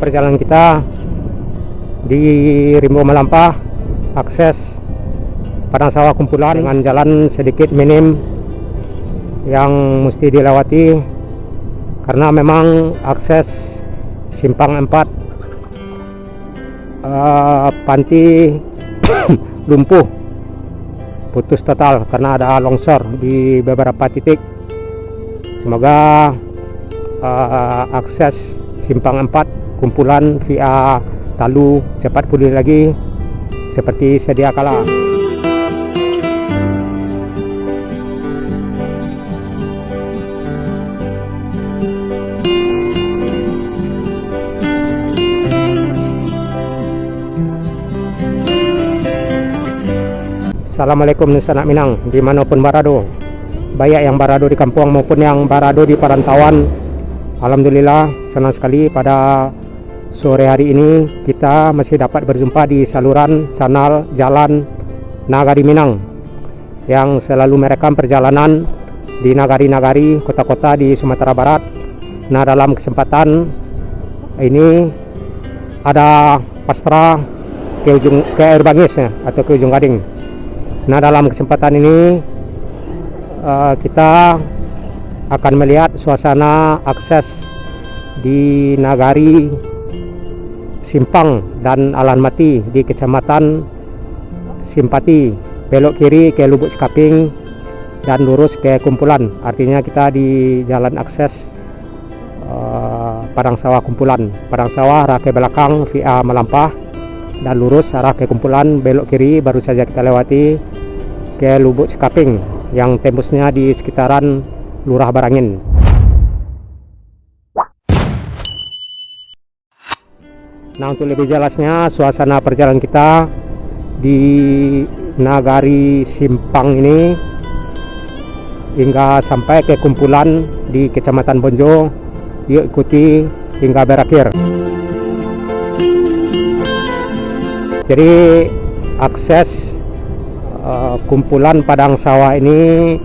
perjalanan kita di Rimbo Malampah, akses padang sawah kumpulan dengan jalan sedikit minim yang mesti dilewati karena memang akses simpang 4 panti lumpuh, putus total karena ada longsor di beberapa titik. Semoga akses simpang 4 kumpulan via Talu cepat pulih lagi seperti sedia kala. Assalamualaikum Nusa Anak Minang, dimanapun barado, baik yang barado di kampung maupun yang barado di perantauan. Alhamdulillah senang sekali pada sore hari ini kita masih dapat berjumpa di saluran channel Jalan Nagari Minang yang selalu merekam perjalanan di nagari-nagari kota-kota di Sumatera Barat. Nah, dalam kesempatan ini ada pastra ke Air Bangis atau ke Ujung Gading. Nah, dalam kesempatan ini kita akan melihat suasana akses di nagari Simpang dan Alan Mati di Kecamatan Simpati, belok kiri ke Lubuk Sekaping dan lurus ke Kumpulan. Artinya kita di jalan akses padang sawah Kumpulan. Padang sawah arah ke belakang via Malampah dan lurus arah ke Kumpulan, belok kiri baru saja kita lewati ke Lubuk Sekaping yang tembusnya di sekitaran Lurah Barangin. Nah, untuk lebih jelasnya suasana perjalanan kita di nagari Simpang ini hingga sampai ke Kumpulan di Kecamatan Bonjo, yuk ikuti hingga berakhir. Jadi akses kumpulan padang sawah ini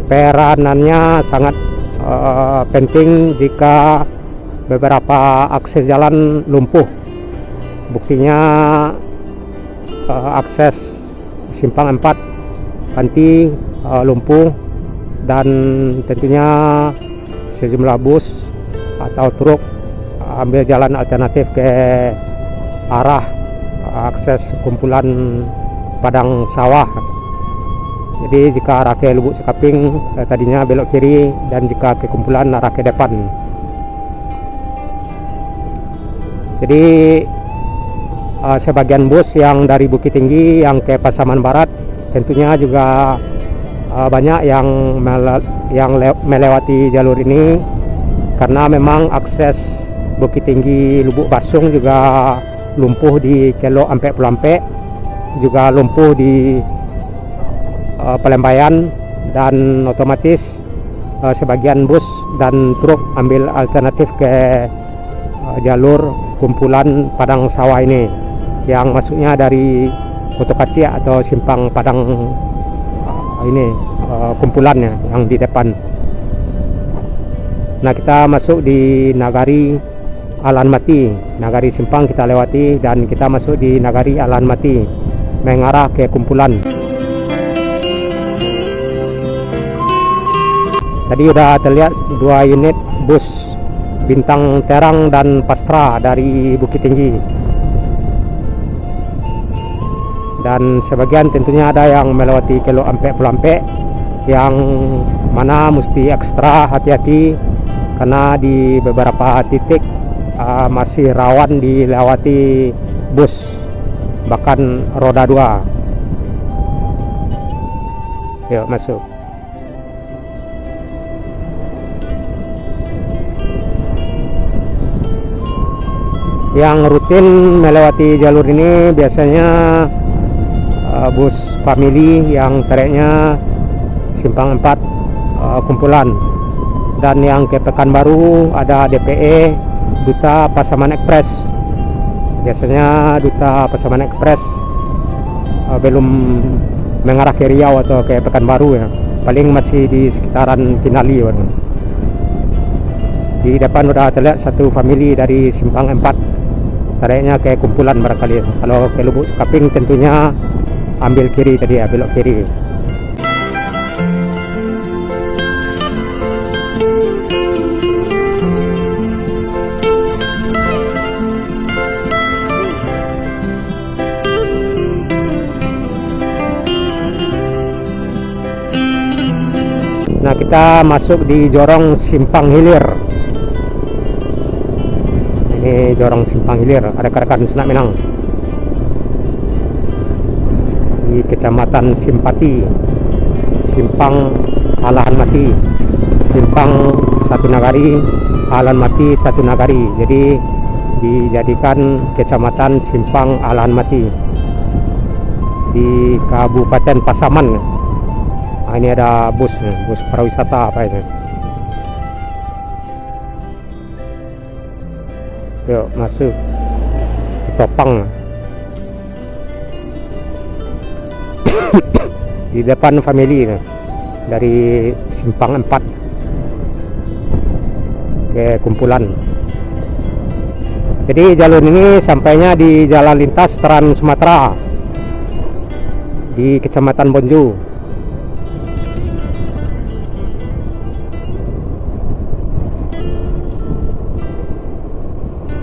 peranannya sangat penting jika beberapa akses jalan lumpuh. Buktinya akses simpang 4 panti lumpuh dan tentunya sejumlah bus atau truk ambil jalan alternatif ke arah akses kumpulan padang sawah. Jadi jika arah ke Lubuk Sekaping tadinya belok kiri, dan jika ke Kumpulan arah ke depan. Jadi sebagian bus yang dari Bukit Tinggi yang ke Pasaman Barat tentunya juga banyak yang melewati jalur ini karena memang akses Bukit Tinggi Lubuk Basung juga lumpuh di Kelo Ampe Pulampe, juga lumpuh di Pelembayan, dan otomatis sebagian bus dan truk ambil alternatif ke jalur kumpulan padang sawah ini yang masuknya dari Kotokaci atau simpang padang ini kumpulannya yang di depan. Nah, kita masuk di nagari Alan Mati, nagari Simpang kita lewati, dan kita masuk di nagari Alan Mati mengarah ke Kumpulan. Tadi sudah terlihat 2 unit bus Bintang Terang dan Pastra dari Bukit Tinggi, dan sebagian tentunya ada yang melewati Kelo Ampe Pulampe yang mana mesti ekstra hati-hati karena di beberapa titik masih rawan dilewati bus bahkan roda 2. Yuk masuk. Yang rutin melewati jalur ini biasanya bus family yang treknya simpang 4 Kumpulan, dan yang ke Pekanbaru ada DPE Duta Pasaman Express. Biasanya Duta Pasaman Express belum mengarah ke Riau atau ke Pekanbaru ya, paling masih di sekitaran Kinali. Di depan udah terlihat satu famili dari Simpang 4, tariknya ke kumpulan barangkali. Kalau ke Lubuk Sekaping tentunya ambil kiri tadi ya, belok kiri. Nah, kita masuk di Jorong Simpang Hilir. Ini Jorong Simpang Hilir, rekan-rekan Senak Minang, di Kecamatan Simpati, Simpang Alahan Mati, Simpang Satu Nagari, Alahan Mati Satu Nagari. Jadi dijadikan Kecamatan Simpang Alahan Mati di Kabupaten Pasaman. Nah, ini ada bus pariwisata apa ini. Yuk masuk ke Topang. Di depan famili dari Simpang 4 ke kumpulan. Jadi jalur ini sampainya di Jalan Lintas Trans Sumatera di Kecamatan Bonju.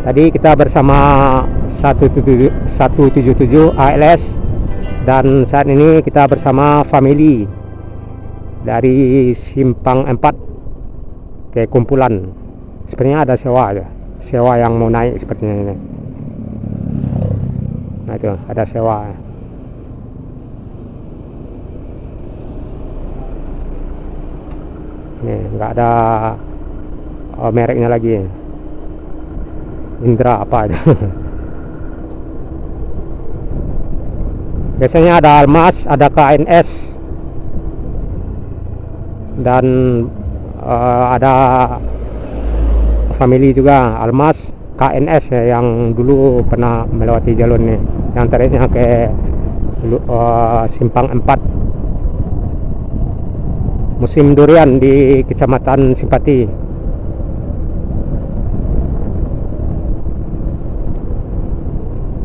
Tadi kita bersama 177 ALS, dan saat ini kita bersama famili dari Simpang 4 ke kumpulan. Sepertinya ada sewa aja, sewa yang mau naik sepertinya ini. Nah itu ada sewa. Ini nggak ada mereknya lagi. Indra apa itu. Biasanya ada Almas, ada KNS, dan ada famili juga Almas, KNS ya, yang dulu pernah melewati jalur ini, yang tariknya ke Simpang 4. Musim durian di Kecamatan Simpati.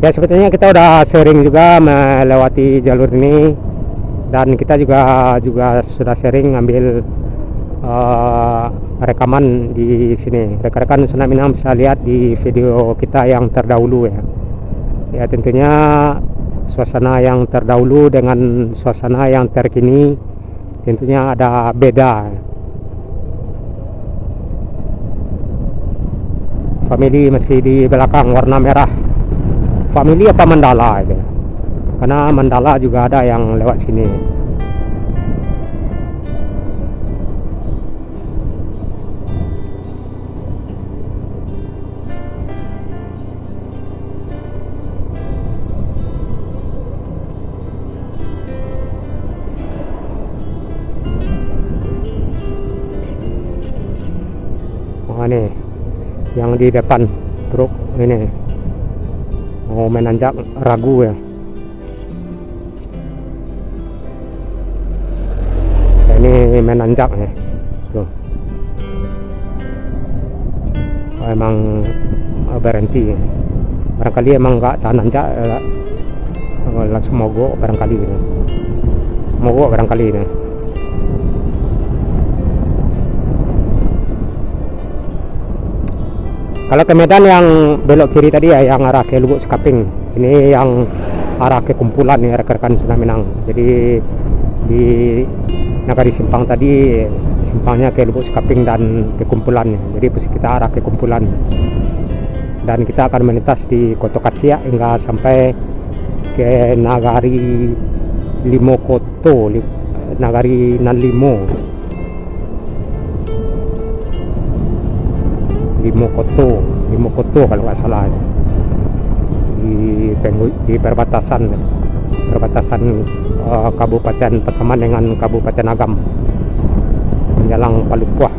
Ya, sebetulnya kita udah sering juga melewati jalur ini, dan kita juga sudah sering ngambil rekaman di sini. Rekan-rekan Senak Minang bisa lihat di video kita yang terdahulu ya. Ya, tentunya suasana yang terdahulu dengan suasana yang terkini tentunya ada beda. Famili masih di belakang warna merah. Famili apa Mandala itu? Karena Mandala juga ada yang lewat sini. Oh, ini yang di depan truk ini mau menanjak ragu ya. Ini menanjak ya. Tuh. Oh, emang berhenti. Barangkali emang nggak tahan nanjak, langsung mogok barangkali. Mogok barangkali ini. Kalau ke Medan yang belok kiri tadi ya, yang arah ke Lubuk Sekaping. Ini yang arah ke kumpulan ya, rekan-rekan Senak Minang. Jadi di Nagari Simpang tadi, simpangnya ke Lubuk Sekaping dan ke kumpulan. Jadi kita arah ke kumpulan. Dan kita akan melintas di Koto Kacia hingga sampai ke Nagari Limo Koto, Nagari Nanlimo. Limo Koto kalau nggak salah, di perbatasan Kabupaten Pasaman dengan Kabupaten Agam, menjelang Palupuah,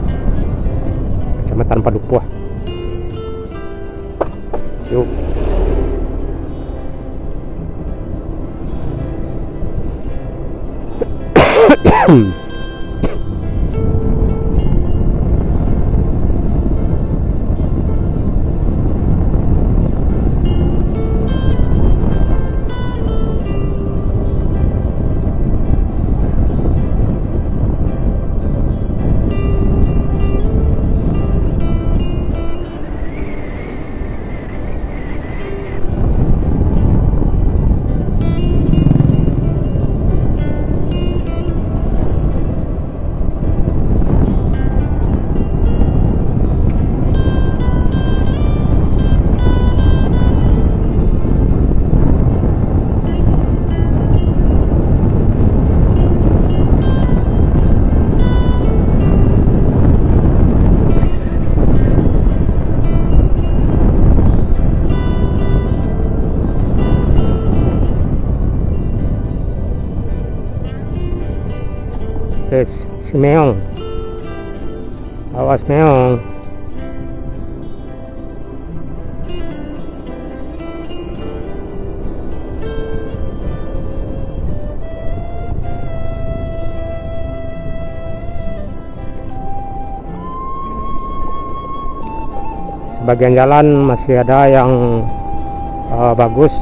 Kecamatan Palupuah. Yuk. Oke, si meong, awas meong. Sebagian jalan masih ada yang bagus,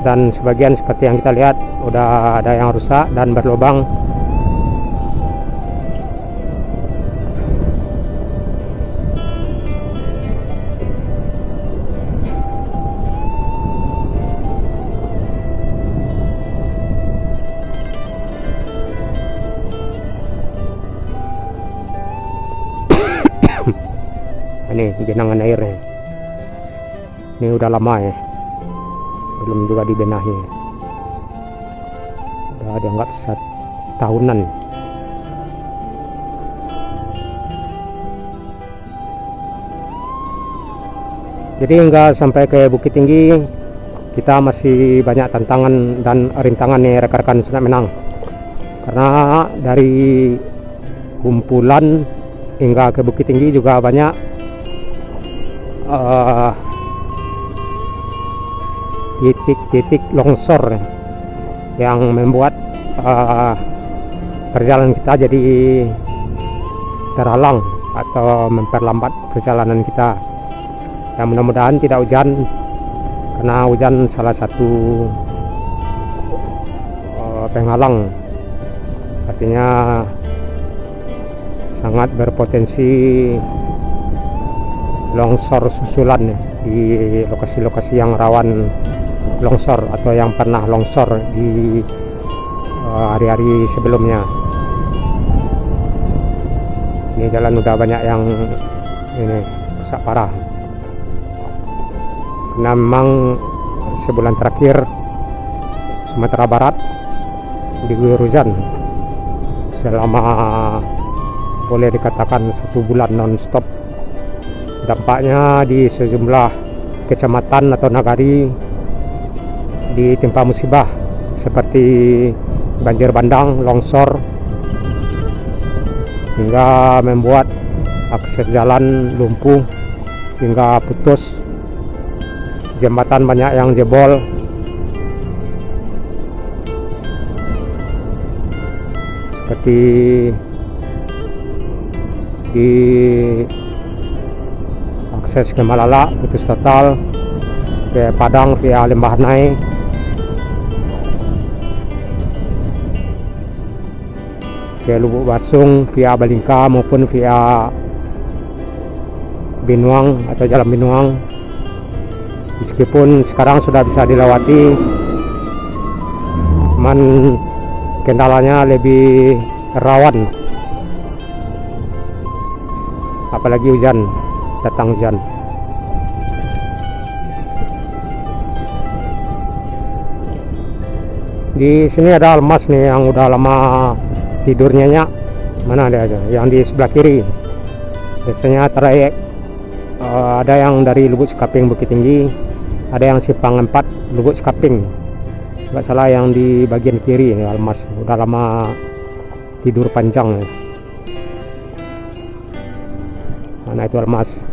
dan sebagian seperti yang kita lihat udah ada yang rusak dan berlubang. Ini genangan airnya, ini udah lama ya, belum juga dibenahi, udah dianggap tahunan. Jadi hingga sampai ke Bukit Tinggi kita masih banyak tantangan dan rintangan nih rekan-rekan Sunat Minang, karena dari kumpulan hingga ke Bukit Tinggi juga banyak titik-titik longsor yang membuat perjalanan kita jadi terhalang atau memperlambat perjalanan kita. Ya, mudah-mudahan tidak hujan, karena hujan salah satu penghalang, artinya sangat berpotensi longsor susulan di lokasi-lokasi yang rawan longsor atau yang pernah longsor di hari-hari sebelumnya. Ini jalan udah banyak yang ini rusak parah, karena memang sebulan terakhir Sumatera Barat diguyur hujan selama boleh dikatakan 1 bulan non-stop. Dampaknya di sejumlah kecamatan atau nagari ditimpa musibah seperti banjir bandang, longsor, hingga membuat akses jalan lumpuh hingga putus, jembatan banyak yang jebol. Seperti di akses ke Malala putus total, ke Padang via Lembah Nai, ke Lubuk Basung via Balingka maupun via Binuang atau Jalan Binuang. Meskipun sekarang sudah bisa dilewati, cuman kendalanya lebih rawan, apalagi hujan, datang hujan. Di sini ada Almas nih yang udah lama tidurnya. Mana ada aja yang di sebelah kiri. Biasanya trayek ada yang dari Lubuk Sekaping Bukit Tinggi, ada yang Simpang 4 Lubuk Sekaping. Nggak salah yang di bagian kiri ini Almas udah lama tidur panjang. Mana itu Almas?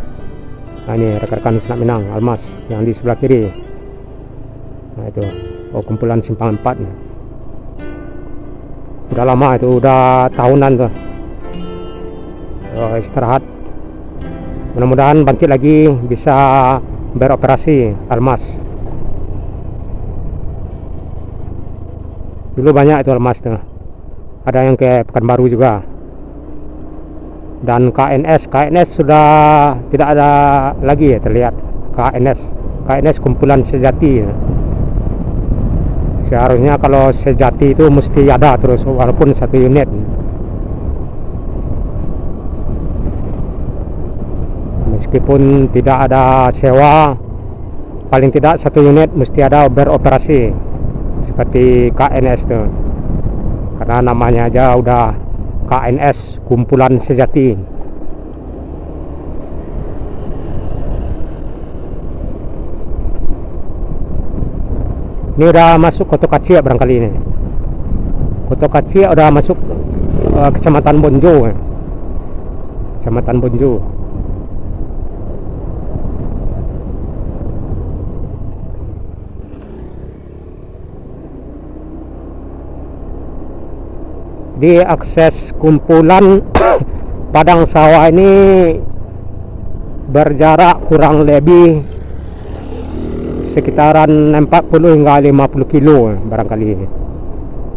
Nah, ini rekan-rekan Sunat Minang, Almas yang di sebelah kiri. Nah itu, kumpulan Simpang 4 nih. Udah lama itu, udah tahunan tuh. Istirahat. Mudah-mudahan bangkit lagi bisa beroperasi Almas. Dulu banyak itu Almas tuh. Ada yang ke Pekanbaru juga. Dan KNS sudah tidak ada lagi ya terlihat. KNS kumpulan sejati. Seharusnya kalau sejati itu mesti ada terus walaupun 1 unit. Meskipun tidak ada sewa, paling tidak 1 unit mesti ada beroperasi seperti KNS tuh. Karena namanya aja udah KNS kumpulan sejati. Ini udah masuk Koto Kacia barangkali ini. Koto Kacia udah masuk Kecamatan Bonjo, Kecamatan Bonjo. Di akses kumpulan padang sawah ini berjarak kurang lebih sekitaran 40 hingga 50 kilo barangkali,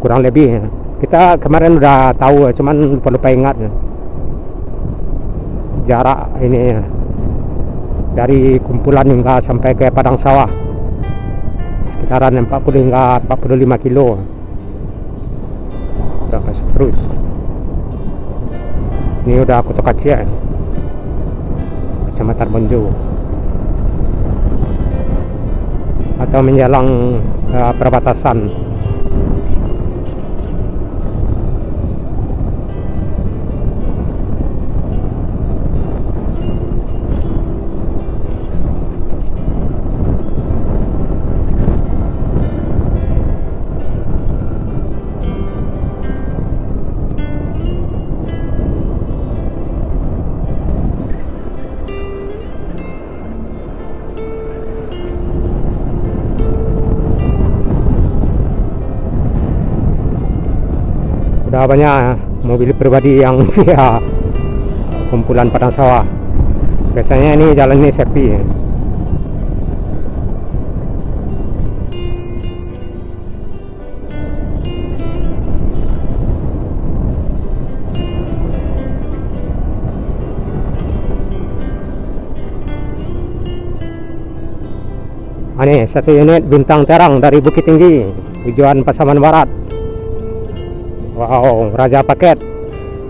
kurang lebih. Kita kemarin udah tahu, cuman lupa ingat jarak ini dari kumpulan hingga sampai ke padang sawah sekitaran 40 hingga 45 kilo. Udah masuk terus. Ini udah Kota Kacia, Kecamatan Bonjo, atau menjelang perbatasan. Udah banyak mobil pribadi yang via kumpulan padang sawah. Biasanya ini jalan ini sepi. Ini satu unit bintang terang dari Bukit Tinggi tujuan Pasaman Barat. Wow, Raja Paket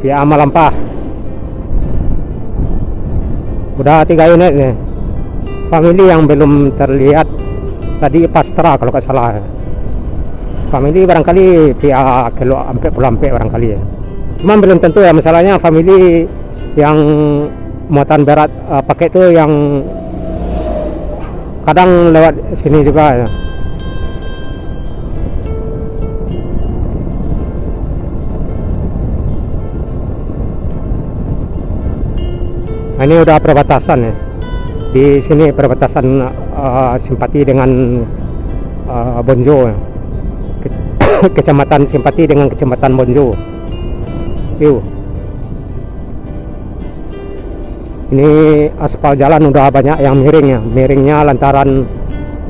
via Amalampah. Udah 3 unit nih. Family yang belum terlihat tadi Pastra kalau nggak salah. Family barangkali via Kelo Ampe Pulau Ampe barangkali ya. Cuman belum tentu ya, masalahnya family yang muatan berat paket itu yang kadang lewat sini juga ya. Nah, ini udah perbatasan ya. Di sini perbatasan Simpati dengan Bonjo. Kecamatan Simpati dengan Kecamatan Bonjo. Yuk. Ini aspal jalan udah banyak yang miring ya. Miringnya lantaran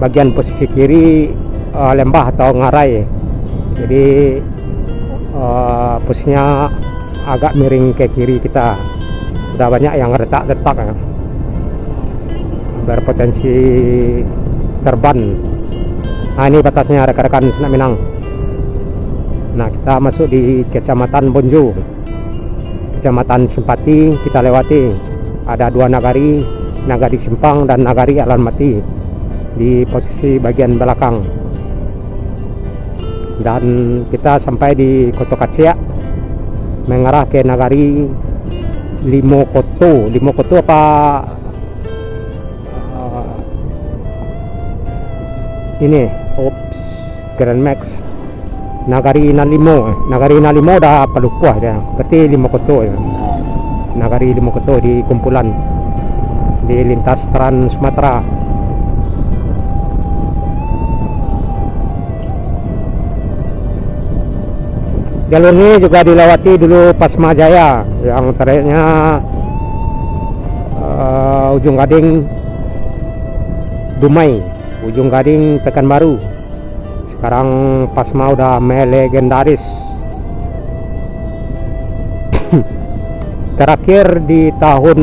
bagian posisi kiri lembah atau ngarai. Jadi posisinya agak miring ke kiri kita. Udah banyak yang retak-retak ya, berpotensi terban. Nah, ini batasnya rekan-rekan Senak Minang. Nah, kita masuk di Kecamatan Bonjo, Kecamatan Simpati. Kita lewati ada 2 nagari, Nagari Simpang dan Nagari Alanmati di posisi bagian belakang. Dan kita sampai di Kota Kacia mengarah ke Nagari Limokoto. Limokoto apa ini? Grand Max. Nagari Nalimo. Nagari Nalimo dah Palupuah dia. Berarti Limokoto ya. Nagari Limokoto di kumpulan di lintas Trans Sumatera. Jalur ini juga dilewati dulu Pasma Jaya yang terakhirnya Ujung Gading Dumai, Ujung Gading Pekanbaru. Sekarang Pasma udah melegendaris. Terakhir di tahun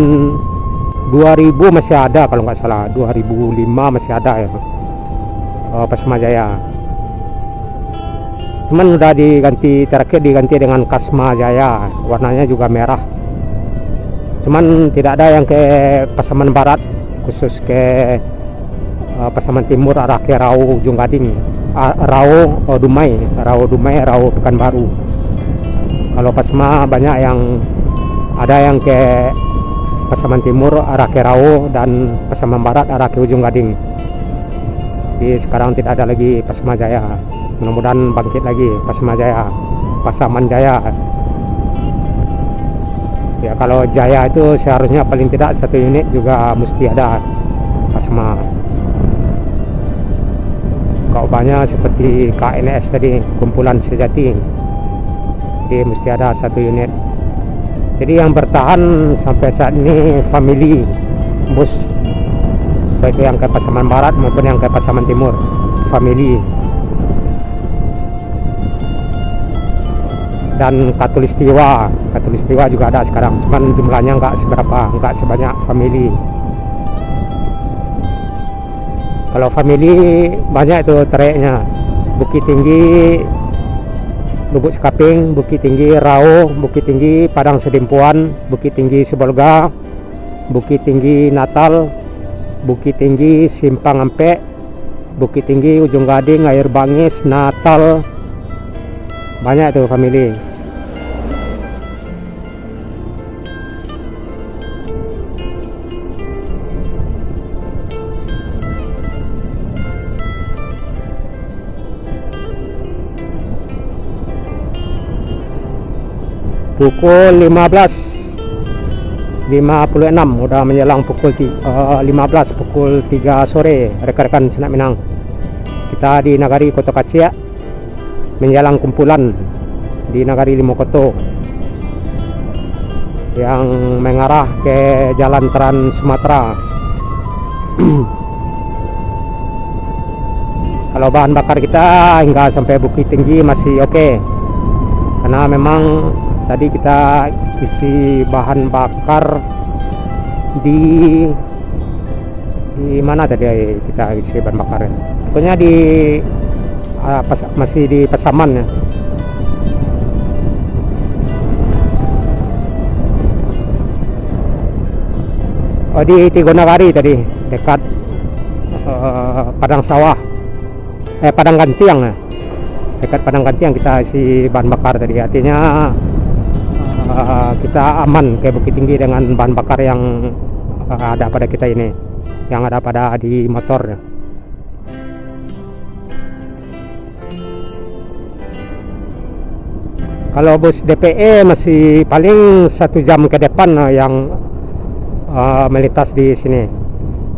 2000 masih ada kalau nggak salah, 2005 masih ada ya Pasma Jaya. Cuman udah diganti, terakhir diganti dengan Kasma Jaya, warnanya juga merah. Cuman tidak ada yang ke Pasaman Barat, khusus ke Pasaman Timur arah ke Rau Ujung Gading, Rau Dumai, Rau Pekanbaru. Kalau Pasma banyak yang ada yang ke Pasaman Timur arah ke Rau dan Pasaman Barat arah ke Ujung Gading. Jadi sekarang tidak ada lagi Pasma Jaya. Mudah-mudahan bangkit lagi Pasma Jaya, Pasaman Jaya. Ya kalau Jaya itu seharusnya paling tidak 1 unit juga mesti ada plasma. Kalau banyak seperti KNS tadi, kumpulan sejati, dia mesti ada 1 unit. Jadi yang bertahan sampai saat ini family bus, baik yang ke Pasaman Barat maupun yang ke Pasaman Timur, family. Dan Katulistiwa juga ada sekarang, cuman jumlahnya nggak sebanyak family. Kalau family banyak itu trayeknya, Bukit Tinggi, Lubuk Sekaping, Bukit Tinggi Rau, Bukit Tinggi Padang Sedimpuan, Bukit Tinggi Sibolga, Bukit Tinggi Natal, Bukit Tinggi Simpang Ampek, Bukit Tinggi Ujung Gading, Air Bangis, Natal, banyak itu family. Pukul 15.56 udah menjelang pukul 15, pukul 3 sore, rekan-rekan Senak Minang. Kita di Nagari Koto-Kacia menjelang kumpulan di Nagari Limokoto yang mengarah ke Jalan Trans Sumatera. Kalau bahan bakar kita hingga sampai Bukit Tinggi masih oke, karena memang tadi kita isi bahan bakar di mana tadi kita isi bahan bakarnya, pokoknya masih di Pasaman ya. Di Tigonagari tadi, dekat Padang Sawah, Padang Gantiang ya. Dekat Padang Gantiang kita isi bahan bakar tadi, artinya kita aman ke Bukit Tinggi dengan bahan bakar yang ada pada kita ini, yang ada pada di motor. Kalau bus DPE masih paling 1 jam ke depan yang melintas di sini.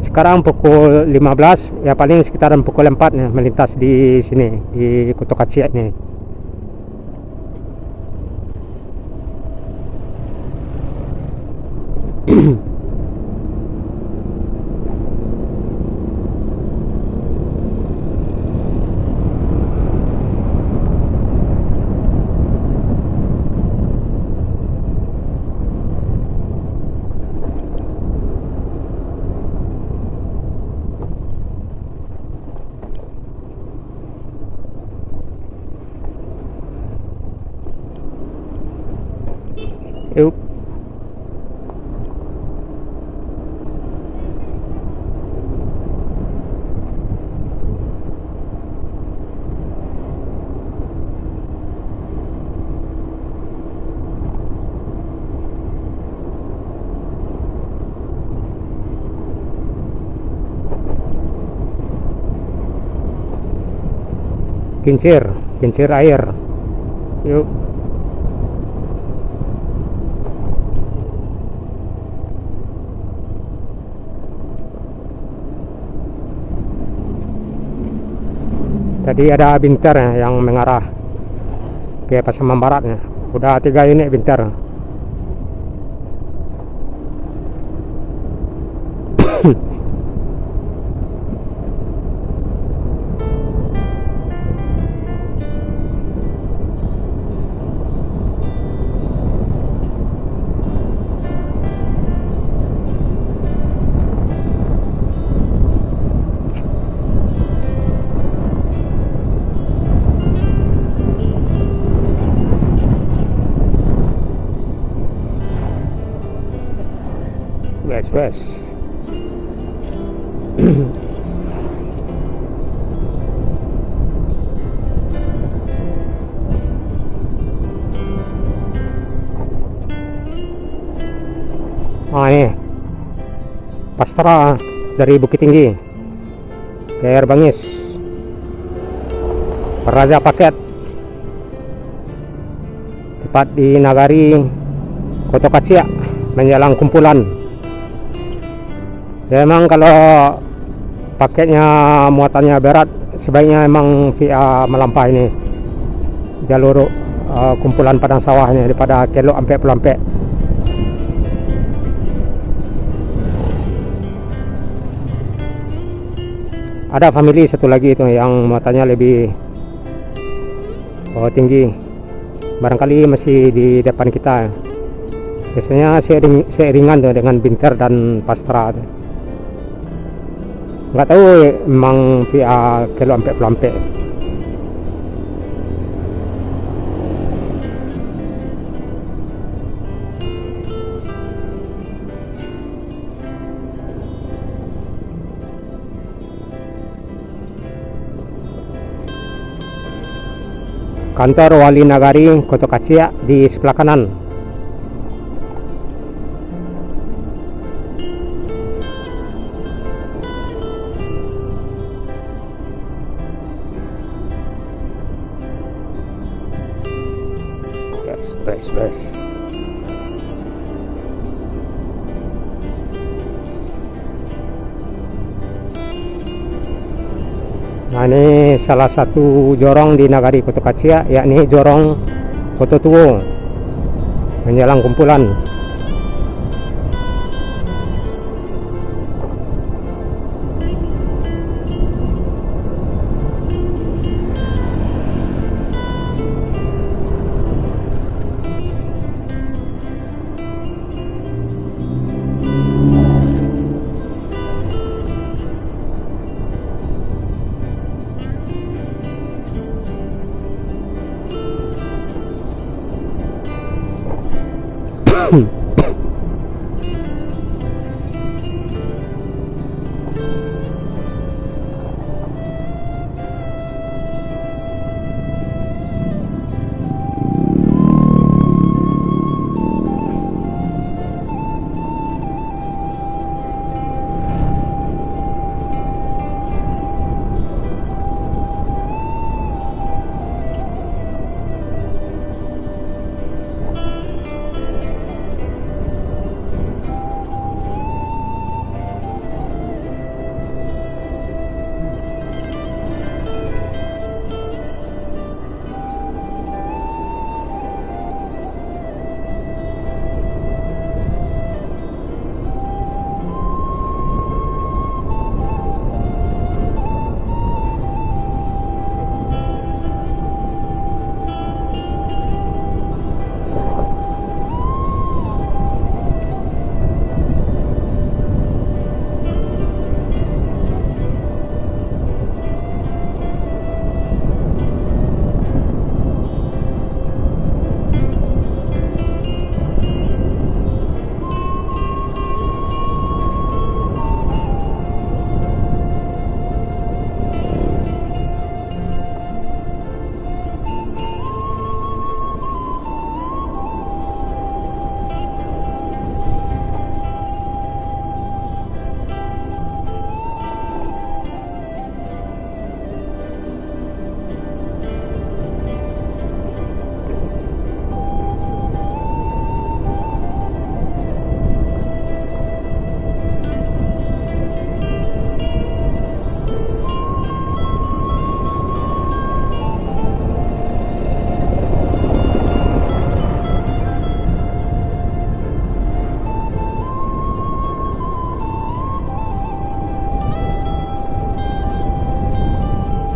Sekarang pukul 15 ya, paling sekitaran pukul 4 ya, melintas di sini di Koto-Kacia ini. Yuk. Kincir air. Yuk. Tadi ada Binter ya, yang mengarah ke Pasaman Barat ya. Udah 3 unit Binter. West. Ini Pastra dari Bukit Tinggi ke Air Bangis, Raja Paket, tepat di Nagari Koto-Kacia. menjelang kumpulan. Ya emang kalau paketnya muatannya berat, sebaiknya emang via melampah ini jalur kumpulan padang sawahnya daripada kelok sampai pelampek. Ada family satu lagi itu yang muatannya lebih tinggi, barangkali masih di depan kita. Biasanya seiringan tuh dengan Binter dan Pastra tuh. Nggak tahu memang via kelok sampai pelampek. Kantor Wali Nagari Kota Kacia di sebelah kanan. Yes. Nah, ini salah satu jorong di Nagari Kota Kacia, yakni jorong Koto Tuo menjelang kumpulan.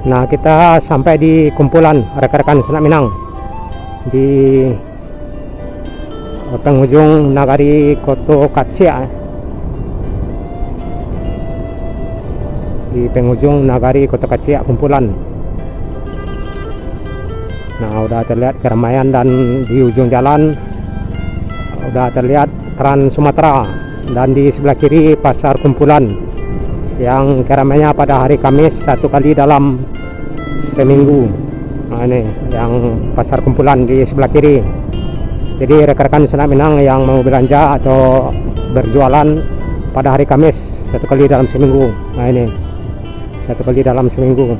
Nah, kita sampai di kumpulan rekan-rekan Senak Minang di penghujung Nagari Kota Kacia. Di penghujung Nagari Kota Kacia kumpulan. Nah, udah terlihat keramaian dan di ujung jalan udah terlihat Trans Sumatera dan di sebelah kiri pasar kumpulan yang keramaiannya pada hari Kamis satu kali dalam seminggu. Nah, ini yang pasar kumpulan di sebelah kiri. Jadi rekan-rekan Senak Minang yang mau belanja atau berjualan pada hari Kamis satu kali dalam seminggu. Nah, ini satu kali dalam seminggu.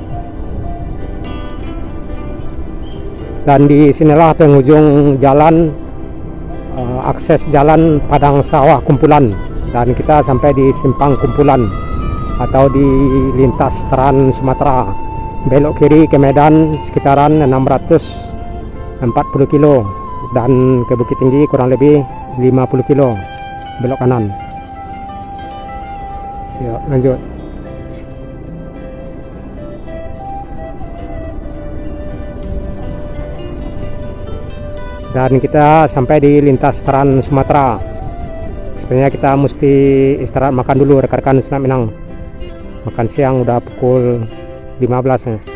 Dan di sinilah penghujung jalan akses jalan Padang Sawah Kumpulan, dan kita sampai di Simpang Kumpulan atau di lintas Trans Sumatera. Belok kiri ke Medan sekitaran 640 kilo, dan ke Bukit Tinggi kurang lebih 50 kilo belok kanan. Yuk lanjut. Dan kita sampai di lintas Trans Sumatera. Sebenarnya kita mesti istirahat makan dulu rekan-rekan Selat Minang. Makan siang udah pukul 15 ya.